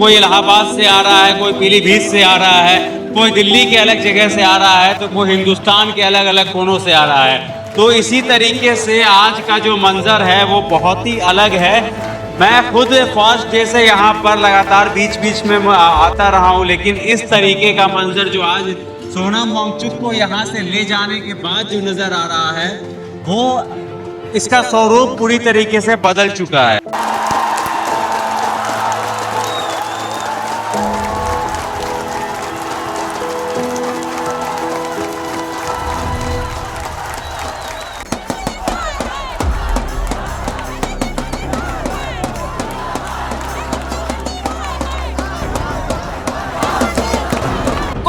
कोई इलाहाबाद से आ रहा है, कोई पीलीभीत से आ रहा है, कोई दिल्ली के अलग जगह से आ रहा है, तो कोई हिंदुस्तान के अलग अलग कोनों से आ रहा है। तो इसी तरीके से आज का जो मंजर है वो बहुत ही अलग है। मैं खुद फर्स्ट डे से यहाँ पर लगातार बीच बीच में आता रहा हूँ, लेकिन इस तरीके का मंजर जो आज सोनम वांगचुक को यहाँ से ले जाने के बाद जो नज़र आ रहा है वो इसका स्वरूप पूरी तरीके से बदल चुका है।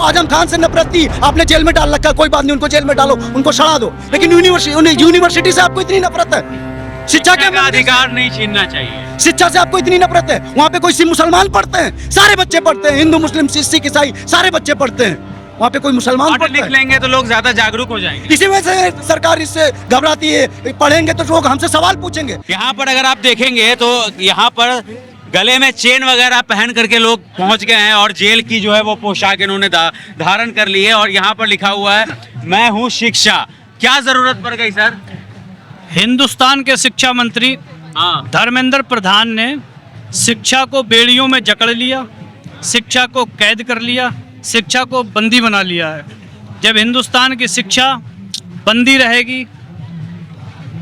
आजम खान से नफरत थी, आपने जेल में डाल रखा, कोई बात नहीं, उनको जेल में डालो, उनको सड़ा दो, लेकिन यूनिवर्सिटी से आपको इतनी नफरत है, शिक्षा के अधिकार नहीं छीनना चाहिए, शिक्षा से आपको इतनी नफरत है। वहाँ पे कोई मुसलमान पढ़ते हैं, सारे बच्चे पढ़ते हैं, हिंदू मुस्लिम सिख ईसाई सारे बच्चे पढ़ते हैं, वहाँ पे कोई मुसलमान लिख लेंगे तो लोग ज्यादा जागरूक हो जाएंगे। इसी वजह से सरकार इससे घबराती है, पढ़ेंगे तो लोग हमसे सवाल पूछेंगे। यहाँ पर अगर आप देखेंगे तो यहाँ पर गले में चेन वगैरह पहन करके लोग पहुंच गए हैं और जेल की जो है वो पोशाक इन्होंने धारण कर ली है और यहाँ पर लिखा हुआ है मैं हूँ शिक्षा। क्या जरूरत पड़ गई सर? हिंदुस्तान के शिक्षा मंत्री धर्मेंद्र प्रधान ने शिक्षा को बेड़ियों में जकड़ लिया, शिक्षा को कैद कर लिया, शिक्षा को बंदी बना लिया है। जब हिंदुस्तान की शिक्षा बंदी रहेगी,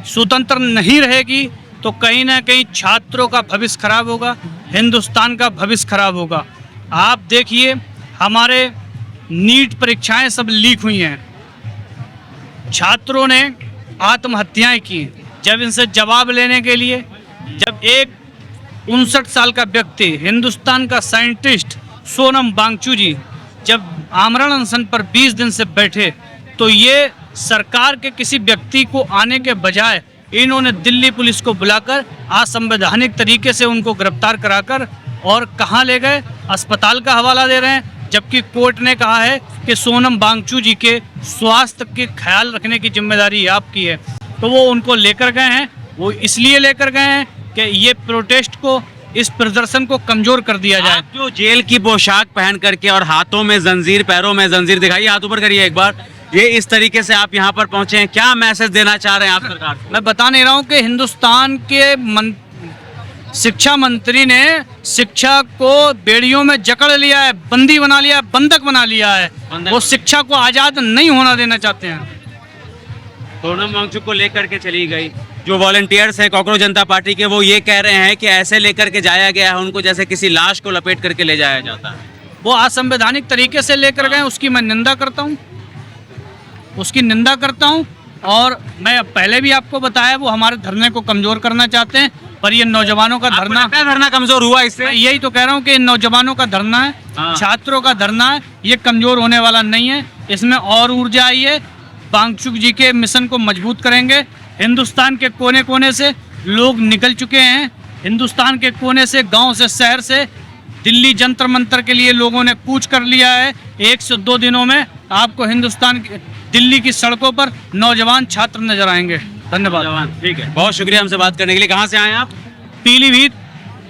स्वतंत्र नहीं रहेगी, तो कहीं ना कहीं छात्रों का भविष्य खराब होगा, हिंदुस्तान का भविष्य खराब होगा। आप देखिए हमारे नीट परीक्षाएं सब लीक हुई हैं, छात्रों ने आत्महत्याएं की। जब इनसे जवाब लेने के लिए, जब एक 59 साल का व्यक्ति, हिंदुस्तान का साइंटिस्ट सोनम वांगचुक जी जब आमरण अनशन पर 20 दिन से बैठे, तो ये सरकार के किसी व्यक्ति को आने के बजाय इन्होंने दिल्ली पुलिस को बुलाकर असंवैधानिक तरीके से उनको गिरफ्तार कराकर और कहाँ ले गए? अस्पताल का हवाला दे रहे हैं, जबकि कोर्ट ने कहा है कि सोनम वांगचुक जी के स्वास्थ्य के ख्याल रखने की जिम्मेदारी आपकी है। तो वो उनको लेकर गए हैं, वो इसलिए लेकर गए हैं कि ये प्रोटेस्ट को, इस प्रदर्शन को कमज़ोर कर दिया जाए। जो जेल की पोशाक पहन करके और हाथों में जंजीर, पैरों में जंजीर दिखाइए, हाथ ऊपर करिए एक बार, ये इस तरीके से आप यहाँ पर पहुंचे हैं, क्या मैसेज देना चाह रहे हैं आप सरकार को? मैं बता नहीं रहा हूँ कि हिंदुस्तान के शिक्षा मंत्री ने शिक्षा को बेड़ियों में जकड़ लिया है, बंदी बना लिया है, बंधक बना लिया है। वो शिक्षा को आज़ाद नहीं होना देना चाहते हैं। सोनम वांगचुक को लेकर के चली गई, जो वॉलंटियर्स हैं कॉकरोच जनता पार्टी के, वो ये कह रहे हैं कि ऐसे लेकर के जाया गया है उनको जैसे किसी लाश को लपेट करके ले जाया जाता है। वो असंवैधानिक तरीके से लेकर गए, उसकी मैं निंदा करता हूँ, उसकी निंदा करता हूँ। और मैं पहले भी आपको बताया, वो हमारे धरने को कमज़ोर करना चाहते हैं, पर ये नौजवानों का धरना कमज़ोर हुआ इससे? मैं यही तो कह रहा हूँ कि नौजवानों का धरना है, छात्रों का धरना है, ये कमज़ोर होने वाला नहीं है। इसमें और ऊर्जा आई है, वांगचुक जी के मिशन को मजबूत करेंगे। हिंदुस्तान के कोने कोने से लोग निकल चुके हैं, हिंदुस्तान के कोने से, गांव से, शहर से दिल्ली जंतर मंतर के लिए लोगों ने कूच कर लिया है। 102 दिनों में आपको हिंदुस्तान दिल्ली की सड़कों पर नौजवान छात्र नजर आएंगे। धन्यवाद। ठीक है, बहुत शुक्रिया हमसे बात करने के लिए। कहाँ से आए आप? पीलीभीत,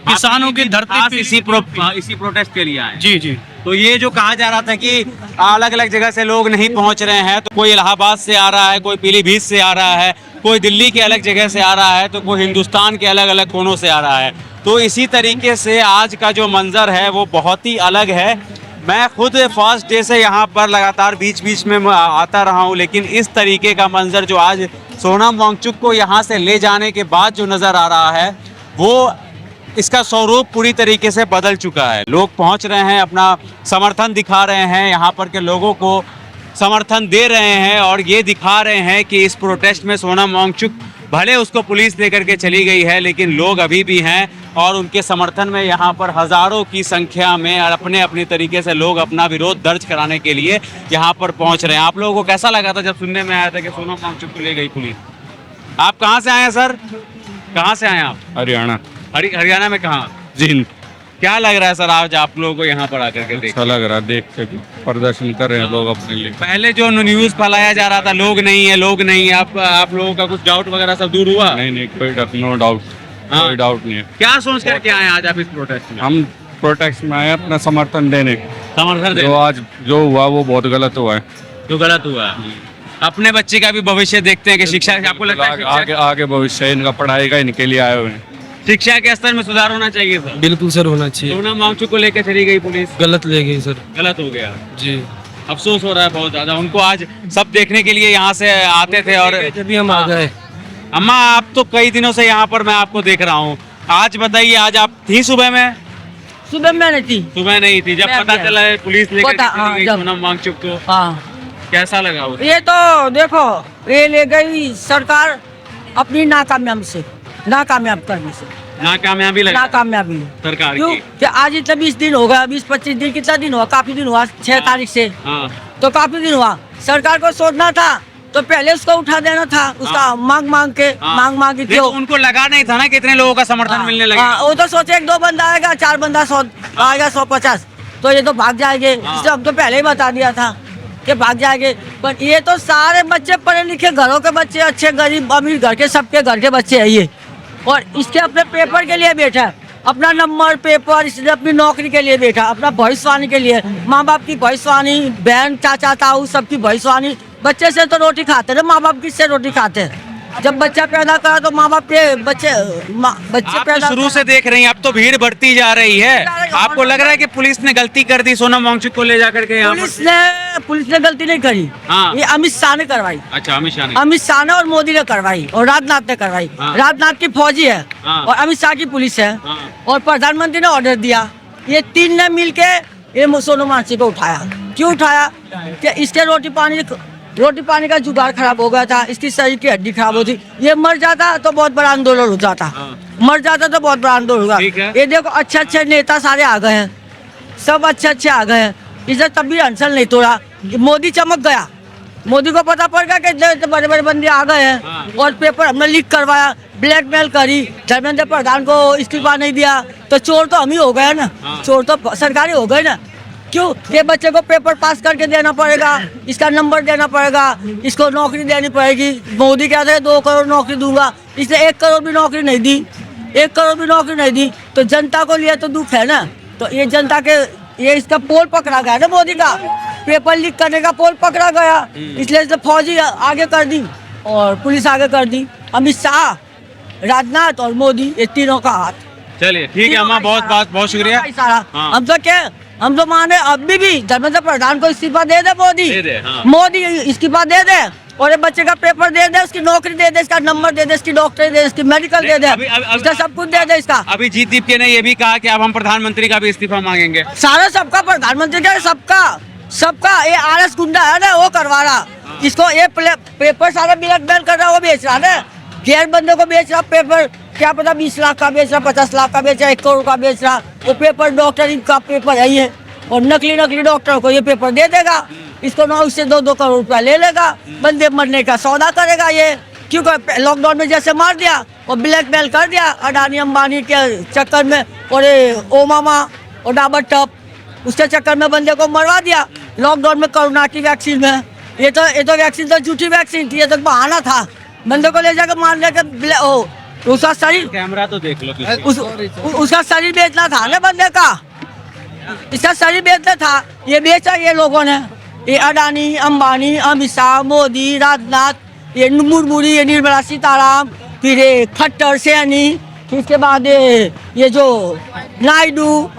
किसानों की धरती, इसी प्रोटेस्ट के लिए आए? जी जी। तो ये जो कहा जा रहा था कि अलग अलग जगह से लोग नहीं पहुंच रहे हैं, तो कोई इलाहाबाद से आ रहा है, कोई पीलीभीत से आ रहा है, कोई दिल्ली के अलग जगह से आ रहा है, तो कोई हिंदुस्तान के अलग अलग कोनों से आ रहा है। तो इसी तरीके से आज का जो मंजर है वो बहुत ही अलग है। मैं खुद फर्स्ट डे से यहाँ पर लगातार बीच बीच में आता रहा हूँ, लेकिन इस तरीके का मंजर जो आज सोनम वांगचुक को यहाँ से ले जाने के बाद जो नज़र आ रहा है वो इसका स्वरूप पूरी तरीके से बदल चुका है। लोग पहुँच रहे हैं, अपना समर्थन दिखा रहे हैं, यहाँ पर के लोगों को समर्थन दे रहे हैं और ये दिखा रहे हैं कि इस प्रोटेस्ट में सोनम वांगचुक, भले उसको पुलिस लेकर के चली गई है, लेकिन लोग अभी भी हैं और उनके समर्थन में यहाँ पर हज़ारों की संख्या में और अपने अपने तरीके से लोग अपना विरोध दर्ज कराने के लिए यहाँ पर पहुँच रहे हैं। आप लोगों को कैसा लगा था जब सुनने में आया था कि सोनम वांगचुक को ले गई पुलिस? आप कहाँ से आए हैं सर? कहाँ से आए आप? हरियाणा। हरियाणा में कहाँ? जींद। क्या लग रहा है सर आज आप लोगों को यहाँ पर आकर के देख? अच्छा लग रहा है, देख के प्रदर्शन कर रहे हैं लोग अपने लिए। पहले जो न्यूज़ फैलाया जा रहा था लोग नहीं है, लोग नहीं है, आप लोगों का कुछ डाउट वगैरह सब दूर हुआ? नहीं, कोई नो डाउट, कोई डाउट नहीं है। क्या सोच करके आए आज आप इस प्रोटेस्ट में? हम प्रोटेस्ट में आए अपना समर्थन देने। समर्थन दे जो आज जो हुआ वो बहुत गलत हुआ है। जो गलत हुआ है। अपने बच्चे का भी भविष्य देखते हैं कि शिक्षा, आपको लगता है आगे आगे भविष्य है इनका, पढ़ाई का इनके लिए आए हुए हैं। शिक्षा के स्तर में सुधार होना चाहिए सर। बिल्कुल सर, होना चाहिए। सोनम वांगचुक को लेकर चली गई पुलिस, गलत ले गई सर गलत हो गया। जी। अफसोस हो रहा है बहुत ज्यादा। उनको आज सब देखने के लिए यहाँ से आते थे और जब हम आ गए। अम्मा आप तो कई दिनों से यहाँ पर मैं आपको देख रहा हूँ, आज बताइए, आज आप थी सुबह में? सुबह में नहीं थी। सुबह नहीं थी, जब मैं पता अभी चला है पुलिस लेकर पता- चली हाँ, गई जब- सोनम वांगचुक को, हाँ, कैसा लगा वो? ये तो देखो, ये ले गई सरकार अपनी नाकामयाबी से, नाकामयाब करने से, नाकामयाबी लगा नाकामयाबी। सरकार क्यों की। कि आज इतना 20 दिन हो गया, 20-25 दिन, कितना दिन हुआ? काफी दिन हुआ, 6 तारीख से, हाँ तो काफी दिन हुआ। सरकार को सोचना था तो पहले उसको उठा देना था, उसका मांग मांग के, हाँ। मांग के देखो, उनको लगा नहीं था ना कि इतने लोगों का समर्थन मिलने लगेगा। वो तो सोचे 1-2 बंदा आएगा, 4 बंदा 100 आएगा, 150, तो ये तो भाग जाएंगे। इससे हम तो पहले ही बता दिया था कि भाग जाएंगे। पर ये तो सारे बच्चे पढ़े लिखे घरों के बच्चे, अच्छे गरीब अमीर घर के, सबके घर के बच्चे हैं ये। और इसके अपने पेपर के लिए बैठा है, अपना नंबर पेपर, इसलिए अपनी नौकरी के लिए बैठा, अपना भविष्यवाणी के लिए, माँ बाप की भविष्यवाणी, बहन चाचा ताऊ सबकी भविष्यवाणी। बच्चे से तो रोटी खाते हैं, माँ बाप किससे रोटी खाते हैं? जब बच्चा पैदा करा तो माँ बाप के बच्चे आप तो पैदा शुरू से देख रही हैं, अब तो भीड़ बढ़ती जा रही है। आपको लग रहा है कि पुलिस ने गलती कर दी सोनम वांगचुक को ले जाकर के यहाँ पर? पुलिस ने गलती नहीं करी। हाँ। ये अमित शाह ने करवाई, अच्छा, अमित शाह ने। अमित शाह ने और मोदी ने करवाई और राजनाथ ने करवाई। हाँ। राजनाथ की फौजी है हाँ। और अमित शाह की पुलिस है हाँ। और प्रधानमंत्री ने ऑर्डर दिया। ये 3 ने मिलके ये सोनम वांगचुक को उठाया। क्यों उठाया? कि इसके रोटी पानी का जुगाड़ खराब हो गया था, इसकी शरीर की हड्डी खराब होती, ये मर जाता तो बहुत बड़ा आंदोलन हो जाता। हाँ। मर जाता तो बहुत बड़ा आंदोलन ठीक है। होगा। ये देखो, अच्छे अच्छे नेता सारे आ गए हैं, सब अच्छे आ गए हैं, इसे तब भी अनशन नहीं तोड़ा। मोदी चमक गया, मोदी को पता पड़ गया कि इतने बड़े बड़े बंदे आ गए हैं। हाँ। और पेपर हमने लीक करवाया, ब्लैकमेल करी, धर्मेंद्र प्रधान को इस्तीफा नहीं दिया, तो चोर तो हम ही हो गए ना। हाँ। चोर तो सरकारी हो गए ना। क्यों? ये बच्चे को पेपर पास करके देना पड़ेगा, इसका नंबर देना पड़ेगा, इसको नौकरी देनी पड़ेगी। मोदी कहते हैं 2 करोड़ नौकरी दूंगा, इसने 1 करोड़ भी नौकरी नहीं दी, 1 करोड़ भी नौकरी नहीं दी, तो जनता को लिए तो दुख है ना। तो ये जनता के, ये इसका पोल पकड़ा गया ना, मोदी का पेपर लीक करने का पोल पकड़ा गया, इसलिए इसने फौजी आगे कर दी और पुलिस आगे कर दी। अमित शाह, राजनाथ और मोदी, ये तीनों का हाथ। चलिए ठीक है अम्मा, बहुत शुक्रिया। सारा हाँ। हम तो माने अभी भी धर्मेंद्र प्रधान को इस्तीफा दे दे मोदी, दे दे, हाँ। मोदी इस्तीफा दे दे और ये बच्चे का पेपर दे दे, उसकी नौकरी दे दे, इसका नंबर दे दे, इसकी डॉक्टरी दे दे, इसकी मेडिकल दे दे, इसका सब कुछ दे दे इसका। अभी जीत के ने ये भी कहा कि अब हम प्रधानमंत्री का भी इस्तीफा मांगेंगे। सारा सबका प्रधानमंत्री का, सबका ये आरएस गुंडा है ना, वो करवा रहा। इसको ये पेपर सारा ब्लैकमेल कर रहा, वो बेच रहा ना, गैर बंदे को बेच रहा पेपर। क्या पता 20 लाख का बेच रहा, 50 लाख का बेच रहा, 1 करोड़ का बेच रहा। वो पेपर डॉक्टर का पेपर है ये, और नकली डॉक्टर को ये पेपर दे देगा, इसको 9 से 2 करोड़ रुपया ले लेगा, बंदे मरने का सौदा करेगा ये। क्योंकि लॉकडाउन में जैसे मार दिया और ब्लैकमेल कर दिया अडानी अंबानी के चक्कर में, और ओ मामा और डाबर टप, उसके चक्कर में बंदे को मरवा दिया लॉकडाउन में, कोरोना की वैक्सीन में। ये तो वैक्सीन तो झूठी वैक्सीन थी, ये तो बहाना था। बंदे को ले जाकर मार लेकर उसका शरीर, कैमरा तो देख लो उसका शरीर बेचना था ना बंदे का, इसका शरीर बेचना था, ये बेचा ये लोगों ने। ये अडानी अंबानी, अमित शाह, मोदी, राजनाथ, ये मुरमुरी, ये निर्मला सीताराम, फिर ये खट्टर सैनी, फिर इसके बाद ये जो नायडू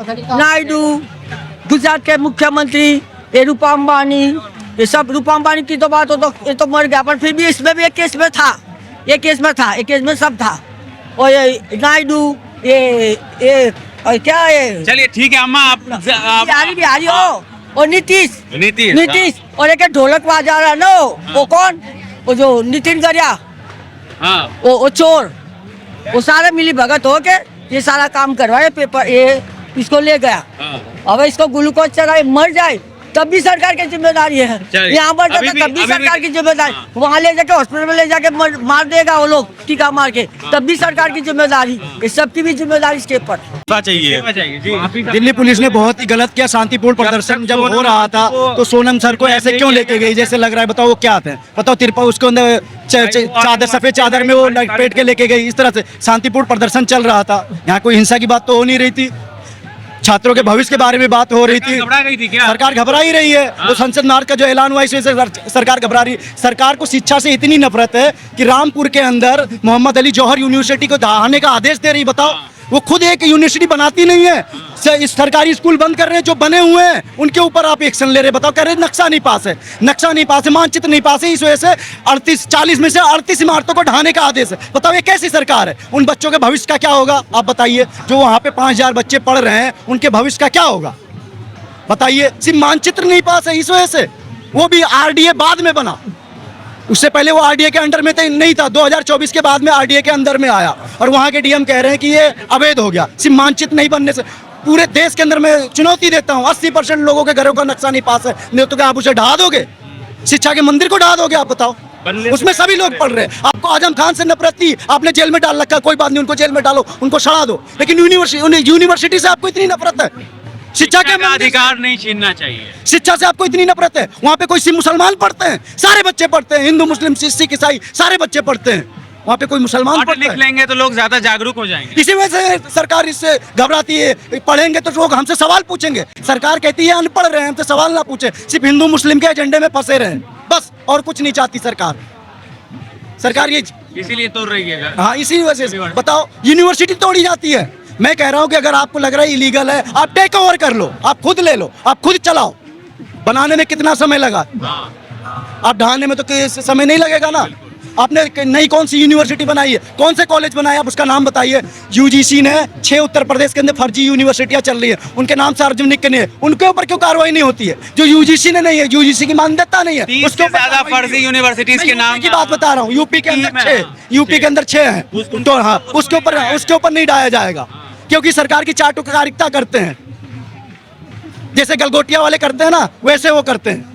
गुजरात के मुख्यमंत्री, ये रूपा अंबानी, ये सब। रूपा अंबानी की तो बात हो तो ये तो मर गया, पर फिर भी इसमें भी एक केस में था, एक केस में सब था। और ये नायडू, ये और क्या है, चलिए ठीक है अम्मा, आप बिहारी हो, और नीतीश और एक ढोलक बजा रहा है ना, वो कौन, वो जो नितिन गरिया, हाँ। वो चोर, वो सारे मिली भगत हो के ये सारा काम करवाए, पेपर ये इसको ले गया। हाँ। अब इसको ग्लूकोज चढ़ाए मर जाए तब भी सरकार की जिम्मेदारी है, चलिए। यहाँ पर अभी भी- तब भी अभी सरकार भी- की जिम्मेदारी। हाँ। वहाँ ले जाके हॉस्पिटल में ले जाके मार देगा वो लोग टीका मार के, तब भी सरकार की जिम्मेदारी, ये सबकी भी जिम्मेदारी इसके ऊपर चाहिए। जी। दिल्ली पुलिस ने बहुत ही गलत किया। शांतिपूर्ण प्रदर्शन जब हो रहा था तो सोनम सर को ऐसे क्यों लेके गई? जैसे लग रहा है, बताओ वो क्या थे, बताओ तिरपा उसके अंदर चादर, सफेद चादर में वो लपेट के लेके गई। इस तरह से शांतिपूर्ण प्रदर्शन चल रहा था, यहाँ कोई हिंसा की बात तो हो नहीं रही थी। छात्रों के भविष्य के बारे में बात हो रही थी। घबरा गई थी क्या? सरकार घबरा ही रही है। वो संसद मार्ग का जो ऐलान हुआ इसमें सरकार घबरा रही। सरकार को शिक्षा से इतनी नफरत है कि रामपुर के अंदर मोहम्मद अली जौहर यूनिवर्सिटी को ढहाने का आदेश दे रही। बताओ, वो खुद एक यूनिवर्सिटी बनाती नहीं है। इस सरकारी स्कूल बंद कर रहे हैं जो बने हुए हैं, उनके ऊपर आप एक्शन ले रहे। बताओ, कह रहे नक्शा नहीं पास है, नक्शा नहीं पास है, मानचित्र नहीं पास है। इस वजह से 40 में से 38 इमारतों को ढहाने का आदेश है। बताओ, ये कैसी सरकार है? उन बच्चों के भविष्य का क्या होगा आप बताइए? जो वहाँ पे 5000 बच्चे पढ़ रहे हैं, उनके भविष्य का क्या होगा बताइए? सिर्फ मानचित्र नहीं पास है, इस वजह से। वो भी आरडीए बाद में बना, उससे पहले वो आरडीए के अंडर में नहीं था। 2024 के बाद में आरडीए के अंदर में आया और वहाँ के डीएम कह रहे हैं कि ये अवैध हो गया। सिर्फ मानचित्र नहीं बनने से पूरे देश के अंदर मैं चुनौती देता हूँ, 80% लोगों के घरों का नक्शा नहीं पास है। नहीं तो क्या आप उसे ढहा दोगे? शिक्षा के मंदिर को ढहा दोगे? आप बताओ, उसमें सभी लोग पढ़ रहे हैं। आपको आजम खान से नफरत थी, आपने जेल में डाल रखा, कोई बात नहीं, उनको जेल में डालो, उनको सड़ा दो। लेकिन यूनिवर्सिटी से आपको इतनी नफरत है? शिक्षा के अधिकार नहीं छीनना चाहिए। शिक्षा से आपको इतनी नफरत है? वहाँ पे कोई सिर्फ मुसलमान पढ़ते हैं? सारे बच्चे पढ़ते हैं, हिंदू मुस्लिम सिख ईसाई सारे बच्चे पढ़ते हैं। वहाँ पे कोई मुसलमान पढ़ता लिख है? लेंगे तो लोग ज्यादा जागरूक हो जाएंगे। इसी वजह से सरकार इससे घबराती है। पढ़ेंगे तो लोग हमसे सवाल पूछेंगे। सरकार कहती है अनपढ़ रहे हैं, हमसे सवाल ना पूछे, सिर्फ हिंदू मुस्लिम के एजेंडे में फंसे रहे, बस और कुछ नहीं चाहती सरकार ये इसीलिए तोड़ रही है। हाँ, इसी वजह से। बताओ, यूनिवर्सिटी तोड़ी जाती है। मैं कह रहा हूँ कि अगर आपको लग रहा है इलीगल है, आप टेक ओवर कर लो, आप खुद ले लो, आप खुद चलाओ। बनाने में कितना समय लगा? आप ढहाने में तो समय नहीं लगेगा ना। आपने नई कौन सी यूनिवर्सिटी बनाई है, कौन से कॉलेज बनाए, आप उसका नाम बताइए। यूजीसी ने 6 उत्तर प्रदेश के अंदर फर्जी यूनिवर्सिटियां चल रही है, उनके नाम सार्वजनिक नहीं है, उनके ऊपर क्यों कार्रवाई नहीं होती है? जो यूजीसी ने नहीं है, यूजीसी की मान्यता नहीं है, उसके ऊपर ज्यादा फर्जी यूनिवर्सिटीज के नाम की बात बता रहा हूँ। यूपी के अंदर 6 हैं, तो हाँ, उसके ऊपर नहीं डाया जाएगा क्योंकि सरकार की चाटुकारिता करते हैं। जैसे गलगोटिया वाले करते हैं ना, वैसे वो करते हैं।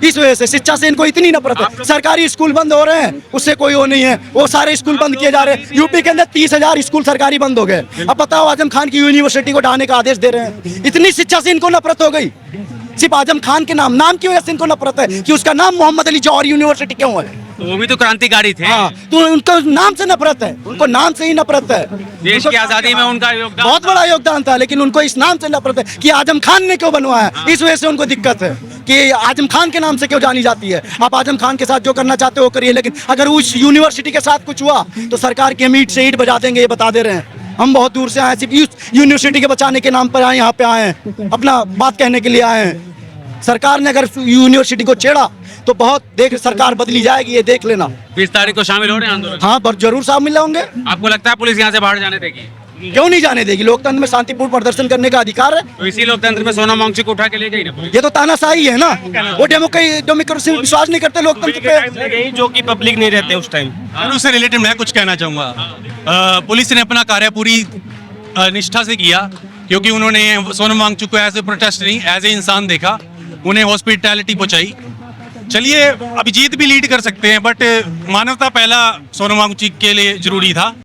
इस वजह से शिक्षा से इनको इतनी नफरत है। सरकारी स्कूल बंद हो रहे हैं, उससे कोई वो नहीं है, वो सारे स्कूल बंद किए जा रहे हैं। यूपी के अंदर 30,000 स्कूल सरकारी बंद हो गए। अब बताओ, आजम खान की यूनिवर्सिटी को ढहाने का आदेश दे रहे हैं। इतनी शिक्षा से इनको नफरत हो गई, सिर्फ आजम खान के नाम की वजह से इनको नफरत है कि उसका नाम मोहम्मद अली जौहर यूनिवर्सिटी क्यों है? तो वो भी तो क्रांतिकारी थे। हाँ, तो उनको नाम से नफरत है, उनको नाम से ही नफरत है। देश की आजादी में उनका योगदान बहुत बड़ा योगदान था, लेकिन उनको इस नाम से नफरत है कि आजम खान ने क्यों बनवाया। इस वजह से उनको दिक्कत है कि आजम खान के नाम से क्यों जानी जाती है। आप आजम खान के साथ जो करना चाहते हो वो करिए, लेकिन अगर उस यूनिवर्सिटी के साथ कुछ हुआ तो सरकार के ईंट से ईंट बजा देंगे, ये बता दे रहे हैं। हम बहुत दूर से आए, सिर्फ यूनिवर्सिटी के बचाने के नाम पर आए, यहाँ पे आए हैं, अपना बात कहने के लिए आए हैं। सरकार ने अगर यूनिवर्सिटी को छेड़ा तो बहुत सरकार बदली जाएगी, ये देख लेना। 20 तारीख को शामिल हो रहे हैं आंदोलन। हाँ, पर जरूर शामिल होंगे। आपको लगता है पुलिस यहाँ से बाहर जाने देगी? क्यों नहीं जाने देगी? लोकतंत्र में शांतिपूर्ण प्रदर्शन करने का अधिकार है। तो इसी लोकतंत्र में सोनम वांगचुक को उठा के ले गई ना। ये तो तानाशाही है ना। वो डेमोक्रेसी में विश्वास नहीं करते लोकतंत्र पे, जो कि पब्लिक नहीं रहते उस टाइम। उससे रिलेटेड मैं कुछ कहना चाहूँगा। पुलिस ने अपना कार्य पूरी निष्ठा से किया, क्योंकि उन्होंने सोनम वांगचुक को एज ए प्रोटेस्ट नहीं, एज ए इंसान देखा, उन्हें हॉस्पिटैलिटी पहुंचाई। चलिए, अभिजीत भी लीड कर सकते हैं, बट मानवता पहला सोनम वांगचुक के लिए जरूरी था।